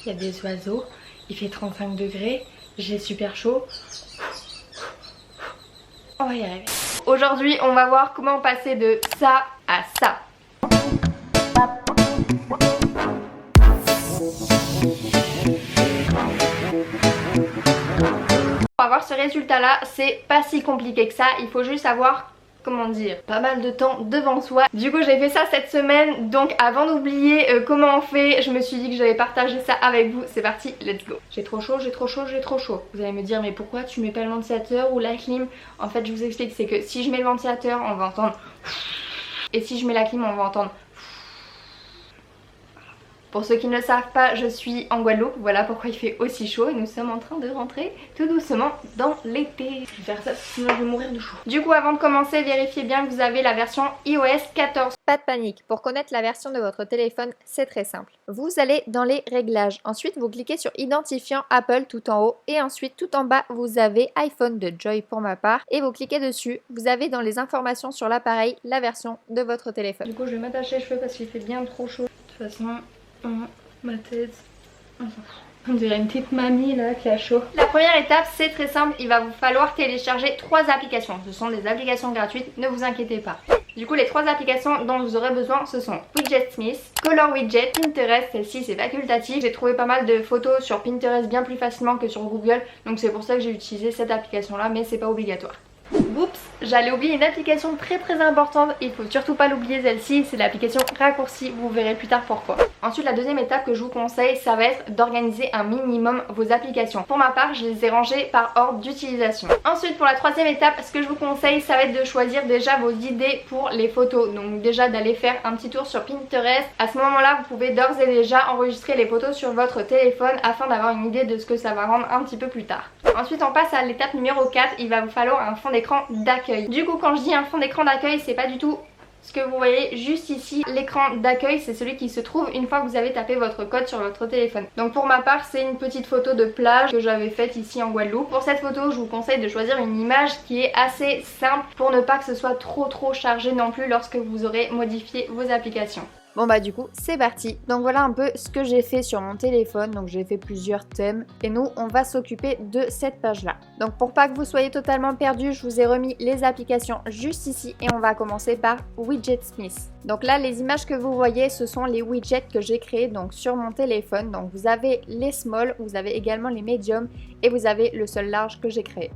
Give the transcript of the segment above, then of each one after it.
il y a des oiseaux, il fait 35 degrés, j'ai super chaud. On va y arriver. Aujourd'hui, on va voir comment passer de ça à ça. Pour avoir ce résultat là, c'est pas si compliqué que ça, il faut juste avoir, comment dire, pas mal de temps devant soi. Du coup j'ai fait ça cette semaine, donc avant d'oublier comment on fait, je me suis dit que j'allais partager ça avec vous. C'est parti, let's go. J'ai trop chaud, j'ai trop chaud, j'ai trop chaud. Vous allez me dire mais pourquoi tu mets pas le ventilateur ou la clim? En fait je vous explique, c'est que si je mets le ventilateur on va entendre, et si je mets la clim on va entendre. Pour ceux qui ne le savent pas, je suis en Guadeloupe, voilà pourquoi il fait aussi chaud et nous sommes en train de rentrer tout doucement dans l'été. Je vais faire ça sinon je vais mourir de chaud. Du coup avant de commencer, vérifiez bien que vous avez la version iOS 14. Pas de panique, pour connaître la version de votre téléphone, c'est très simple. Vous allez dans les réglages, ensuite vous cliquez sur identifiant Apple tout en haut et ensuite tout en bas vous avez iPhone de Joy pour ma part et vous cliquez dessus, vous avez dans les informations sur l'appareil la version de votre téléphone. Du coup je vais m'attacher les cheveux parce qu'il fait bien trop chaud. De toute façon, ma tête, on dirait une petite mamie là qui a chaud. La première étape c'est très simple, il va vous falloir télécharger 3 applications. Ce sont des applications gratuites, ne vous inquiétez pas. Du coup les 3 applications dont vous aurez besoin ce sont Widgetsmith, Color Widget, Pinterest, celle-ci c'est facultatif. J'ai trouvé pas mal de photos sur Pinterest bien plus facilement que sur Google, donc c'est pour ça que j'ai utilisé cette application là, mais c'est pas obligatoire. Oups, j'allais oublier une application très importante, il faut surtout pas l'oublier celle-ci, c'est l'application Raccourci, vous verrez plus tard pourquoi. Ensuite la deuxième étape que je vous conseille, ça va être d'organiser un minimum vos applications. Pour ma part, je les ai rangées par ordre d'utilisation. Ensuite pour la troisième étape, ce que je vous conseille, ça va être de choisir déjà vos idées pour les photos. Donc déjà d'aller faire un petit tour sur Pinterest. À ce moment-là, vous pouvez d'ores et déjà enregistrer les photos sur votre téléphone afin d'avoir une idée de ce que ça va rendre un petit peu plus tard. Ensuite on passe à l'étape numéro 4, il va vous falloir un fond d'écran d'accueil. Du coup quand je dis un fond d'écran d'accueil, c'est pas du tout ce que vous voyez juste ici. L'écran d'accueil c'est celui qui se trouve une fois que vous avez tapé votre code sur votre téléphone. Donc pour ma part c'est une petite photo de plage que j'avais faite ici en Guadeloupe. Pour cette photo je vous conseille de choisir une image qui est assez simple pour ne pas que ce soit trop chargé non plus lorsque vous aurez modifié vos applications. Bon bah du coup c'est parti. Donc voilà un peu ce que j'ai fait sur mon téléphone. Donc j'ai fait plusieurs thèmes et nous on va s'occuper de cette page là. Donc pour pas que vous soyez totalement perdus, je vous ai remis les applications juste ici et on va commencer par Widgetsmith. Donc là les images que vous voyez ce sont les widgets que j'ai créés donc sur mon téléphone. Donc vous avez les small, vous avez également les medium et vous avez le seul large que j'ai créé.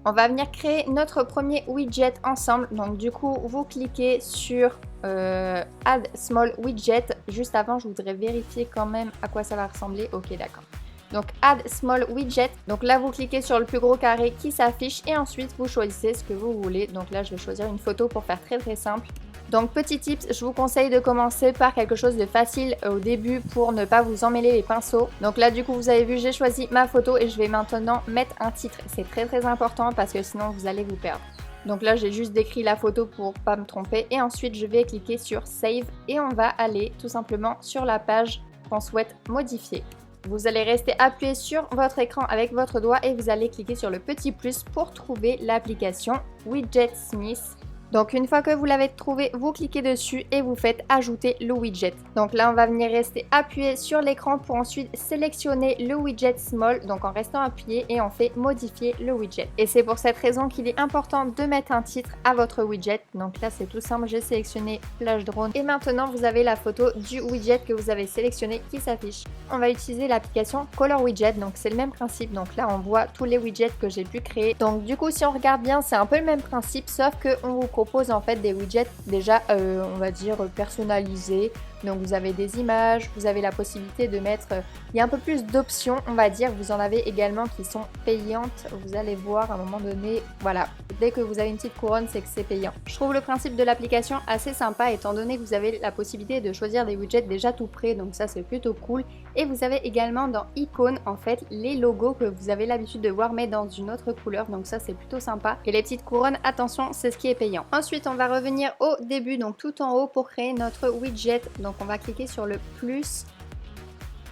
On va venir créer notre premier widget ensemble. Donc du coup vous cliquez sur Add Small Widget. Juste avant je voudrais vérifier quand même à quoi ça va ressembler. Ok d'accord. Donc Add Small Widget. Donc là vous cliquez sur le plus gros carré qui s'affiche et ensuite vous choisissez ce que vous voulez. Donc là je vais choisir une photo pour faire très simple. Donc petit tips, je vous conseille de commencer par quelque chose de facile au début pour ne pas vous emmêler les pinceaux. Donc là du coup vous avez vu j'ai choisi ma photo et je vais maintenant mettre un titre. C'est très important parce que sinon vous allez vous perdre. Donc là j'ai juste décrit la photo pour pas me tromper et ensuite je vais cliquer sur Save et on va aller tout simplement sur la page qu'on souhaite modifier. Vous allez rester appuyé sur votre écran avec votre doigt et vous allez cliquer sur le petit plus pour trouver l'application Widgetsmith. Donc une fois que vous l'avez trouvé, vous cliquez dessus et vous faites ajouter le widget. Donc là on va venir rester appuyé sur l'écran pour ensuite sélectionner le widget small. Donc en restant appuyé et on fait modifier le widget. Et c'est pour cette raison qu'il est important de mettre un titre à votre widget. Donc là c'est tout simple, j'ai sélectionné plage drone. Et maintenant vous avez la photo du widget que vous avez sélectionné qui s'affiche. On va utiliser l'application Color Widget, donc c'est le même principe. Donc là on voit tous les widgets que j'ai pu créer. Donc du coup si on regarde bien c'est un peu le même principe sauf qu'on vous propose en fait des widgets déjà on va dire personnalisés. Donc vous avez des images, vous avez la possibilité de mettre, il y a un peu plus d'options on va dire, vous en avez également qui sont payantes, vous allez voir à un moment donné, voilà, dès que vous avez une petite couronne c'est que c'est payant. Je trouve le principe de l'application assez sympa étant donné que vous avez la possibilité de choisir des widgets déjà tout prêts, donc ça c'est plutôt cool. Et vous avez également dans icônes en fait les logos que vous avez l'habitude de voir mais dans une autre couleur, donc ça c'est plutôt sympa. Et les petites couronnes, attention, c'est ce qui est payant. Ensuite on va revenir au début, donc tout en haut pour créer notre widget. Donc on va cliquer sur le plus,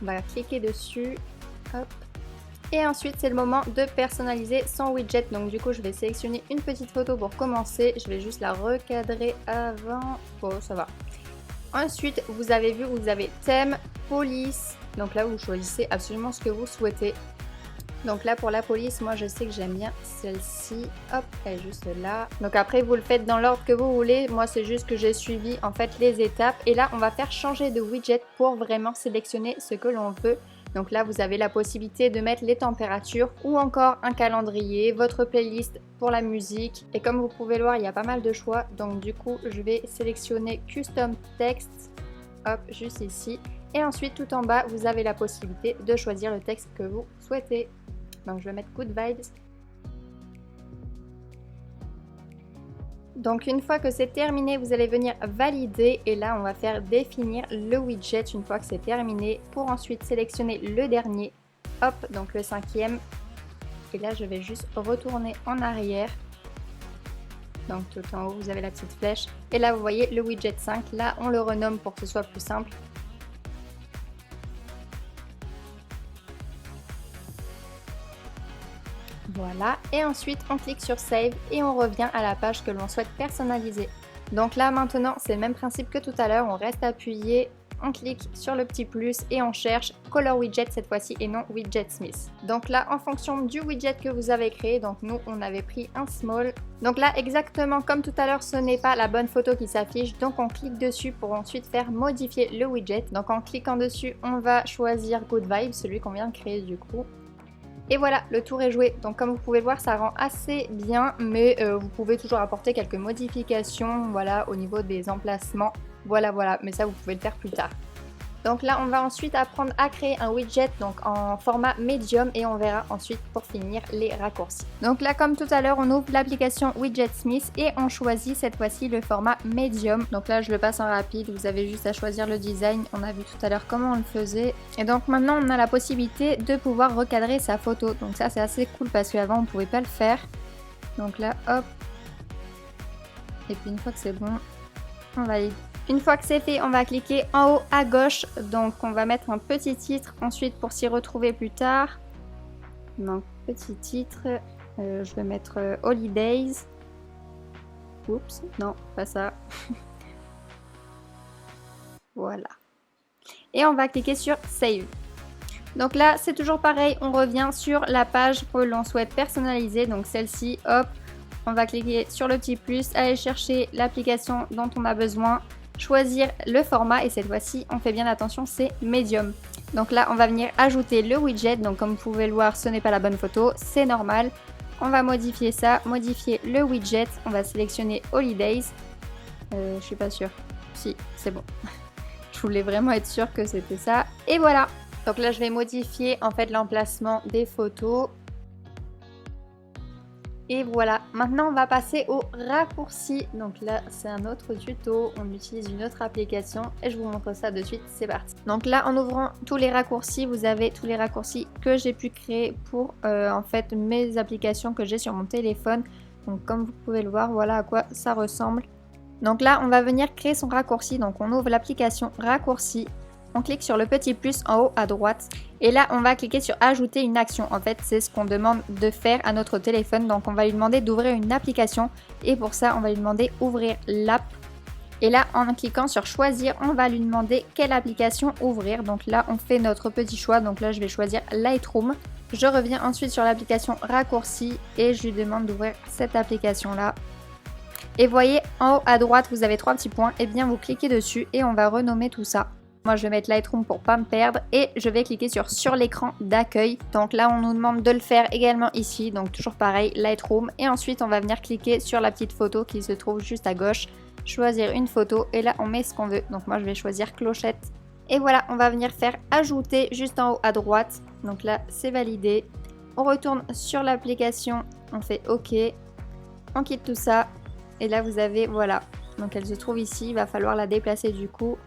on va cliquer dessus, hop. Et ensuite c'est le moment de personnaliser son widget. Donc du coup je vais sélectionner une petite photo pour commencer, je vais juste la recadrer avant, oh ça va. Ensuite vous avez vu, vous avez thème, police, Donc là, vous choisissez absolument ce que vous souhaitez. Donc là, pour la police, moi je sais que j'aime bien celle-ci. Hop, elle est juste là. Donc après, vous le faites dans l'ordre que vous voulez. Moi, c'est juste que j'ai suivi en fait les étapes. Et là, on va faire changer de widget pour vraiment sélectionner ce que l'on veut. Donc là, vous avez la possibilité de mettre les températures ou encore un calendrier, votre playlist pour la musique. Et comme vous pouvez le voir, il y a pas mal de choix. Donc du coup, je vais sélectionner Custom Text. Hop, juste ici. Et ensuite, tout en bas, vous avez la possibilité de choisir le texte que vous souhaitez. Donc je vais mettre Good Vibes. Donc une fois que c'est terminé, vous allez venir valider et là on va faire définir le widget une fois que c'est terminé pour ensuite sélectionner le dernier. Hop, donc le 5e. Et là je vais juste retourner en arrière. Donc tout en haut vous avez la petite flèche. Et là vous voyez le widget 5. Là on le renomme pour que ce soit plus simple. Voilà, et ensuite on clique sur Save et on revient à la page que l'on souhaite personnaliser. Donc là maintenant c'est le même principe que tout à l'heure, on reste appuyé, on clique sur le petit plus et on cherche Color Widget cette fois-ci et non Widget Smith. Donc là en fonction du widget que vous avez créé, donc nous on avait pris un small. Donc là exactement comme tout à l'heure ce n'est pas la bonne photo qui s'affiche, donc on clique dessus pour ensuite faire modifier le widget. Donc en cliquant dessus on va choisir Good Vibes, celui qu'on vient de créer du coup. Et voilà, le tour est joué. Donc comme vous pouvez le voir, ça rend assez bien, mais vous pouvez toujours apporter quelques modifications, voilà, au niveau des emplacements. Voilà, mais ça vous pouvez le faire plus tard. Donc là, on va ensuite apprendre à créer un widget donc en format médium et on verra ensuite pour finir les raccourcis. Donc là, comme tout à l'heure, on ouvre l'application Widget Smith et on choisit cette fois-ci le format médium. Donc là, je le passe en rapide, vous avez juste à choisir le design. On a vu tout à l'heure comment on le faisait. Et donc maintenant, on a la possibilité de pouvoir recadrer sa photo. Donc ça, c'est assez cool parce qu'avant, on ne pouvait pas le faire. Donc là, hop. Et puis une fois que c'est bon, on valide. Une fois que c'est fait, on va cliquer en haut à gauche. Donc on va mettre un petit titre ensuite pour s'y retrouver plus tard. Donc petit titre, je vais mettre Holidays. Oups, non, pas ça. Voilà. Et on va cliquer sur Save. Donc là, c'est toujours pareil, on revient sur la page que l'on souhaite personnaliser. Donc celle-ci, hop, on va cliquer sur le petit plus, aller chercher l'application dont on a besoin. Choisir le format et cette fois-ci on fait bien attention, c'est médium. Donc là on va venir ajouter le widget, donc comme vous pouvez le voir ce n'est pas la bonne photo, c'est normal. On va modifier ça, modifier le widget, on va sélectionner Holidays. Je suis pas sûre, si c'est bon. Je voulais vraiment être sûre que c'était ça et voilà. Donc là je vais modifier en fait l'emplacement des photos. Et voilà, maintenant on va passer au raccourci. Donc là c'est un autre tuto, on utilise une autre application et je vous montre ça de suite, c'est parti. Donc là en ouvrant tous les raccourcis, vous avez tous les raccourcis que j'ai pu créer pour en fait mes applications que j'ai sur mon téléphone. Donc comme vous pouvez le voir, voilà à quoi ça ressemble. Donc là on va venir créer son raccourci, donc on ouvre l'application raccourci. On clique sur le petit plus en haut à droite et là on va cliquer sur ajouter une action. En fait c'est ce qu'on demande de faire à notre téléphone, donc on va lui demander d'ouvrir une application et pour ça on va lui demander ouvrir l'app. Et là en cliquant sur choisir on va lui demander quelle application ouvrir. Donc là on fait notre petit choix, donc là je vais choisir Lightroom. Je reviens ensuite sur l'application raccourci et je lui demande d'ouvrir cette application là. Et voyez en haut à droite vous avez 3 petits points, et bien vous cliquez dessus et on va renommer tout ça. Moi je vais mettre Lightroom pour pas me perdre et je vais cliquer sur l'écran d'accueil. Donc là on nous demande de le faire également ici, donc toujours pareil Lightroom. Et ensuite on va venir cliquer sur la petite photo qui se trouve juste à gauche. Choisir une photo et là on met ce qu'on veut. Donc moi je vais choisir clochette. Et voilà, on va venir faire ajouter juste en haut à droite. Donc là c'est validé. On retourne sur l'application, on fait OK. On quitte tout ça et là vous avez, voilà. Donc elle se trouve ici, il va falloir la déplacer du coup.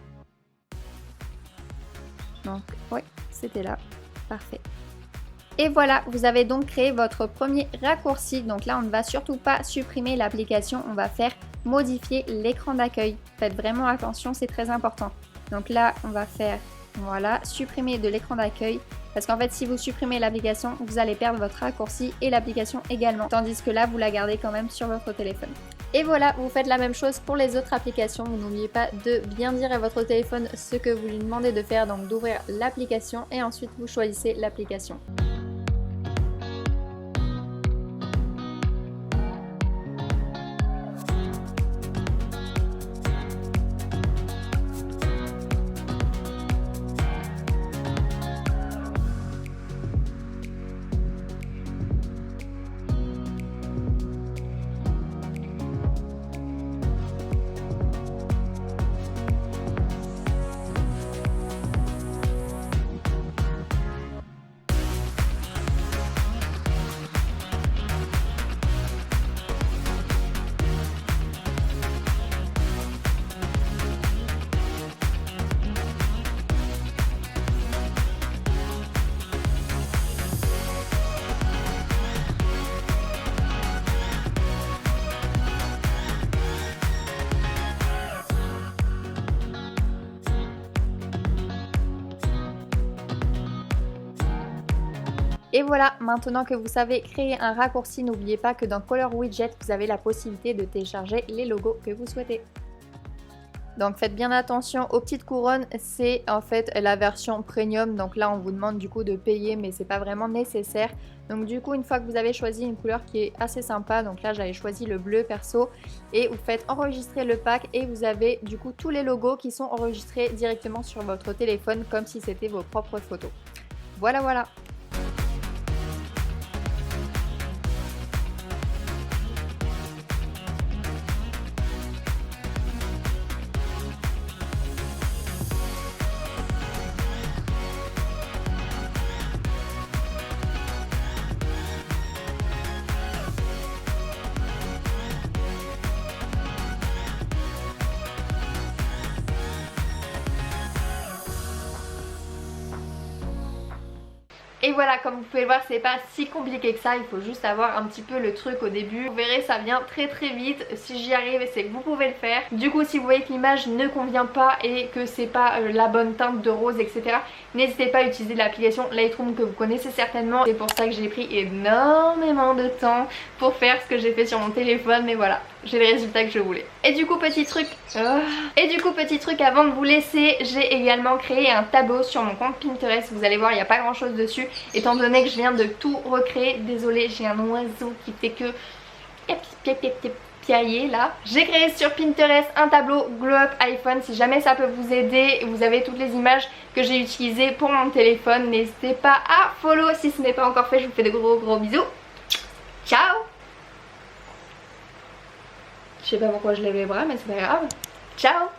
Donc oui, c'était là, parfait. Et voilà, vous avez donc créé votre premier raccourci. Donc là, on ne va surtout pas supprimer l'application, on va faire modifier l'écran d'accueil. Faites vraiment attention, c'est très important. Donc là, on va faire, voilà, supprimer de l'écran d'accueil. Parce qu'en fait, si vous supprimez l'application, vous allez perdre votre raccourci et l'application également. Tandis que là, vous la gardez quand même sur votre téléphone. Et voilà, vous faites la même chose pour les autres applications. Vous n'oubliez pas de bien dire à votre téléphone ce que vous lui demandez de faire, donc d'ouvrir l'application et ensuite vous choisissez l'application. Et voilà, maintenant que vous savez créer un raccourci, n'oubliez pas que dans Color Widget, vous avez la possibilité de télécharger les logos que vous souhaitez. Donc faites bien attention aux petites couronnes, c'est en fait la version premium, donc là on vous demande du coup de payer mais c'est pas vraiment nécessaire. Donc du coup une fois que vous avez choisi une couleur qui est assez sympa, donc là j'avais choisi le bleu perso, et vous faites enregistrer le pack et vous avez du coup tous les logos qui sont enregistrés directement sur votre téléphone comme si c'était vos propres photos. Voilà. Et voilà, comme vous pouvez le voir, c'est pas si compliqué que ça, il faut juste avoir un petit peu le truc au début. Vous verrez, ça vient très vite. Si j'y arrive, c'est que vous pouvez le faire. Du coup, si vous voyez que l'image ne convient pas et que c'est pas la bonne teinte de rose, etc., n'hésitez pas à utiliser l'application Lightroom que vous connaissez certainement. C'est pour ça que j'ai pris énormément de temps pour faire ce que j'ai fait sur mon téléphone, mais voilà, j'ai les résultats que je voulais. Et du coup, petit truc avant de vous laisser, j'ai également créé un tableau sur mon compte Pinterest. Vous allez voir, il n'y a pas grand chose dessus étant donné que je viens de tout recréer. Désolée, j'ai un oiseau qui fait que piailler là. J'ai créé sur Pinterest un tableau Glow Up iPhone. Si jamais ça peut vous aider, vous avez toutes les images que j'ai utilisées pour mon téléphone. N'hésitez pas à follow si ce n'est pas encore fait. Je vous fais de gros bisous. Ciao. Je sais pas pourquoi je lève les bras, mais c'est pas grave. Ciao.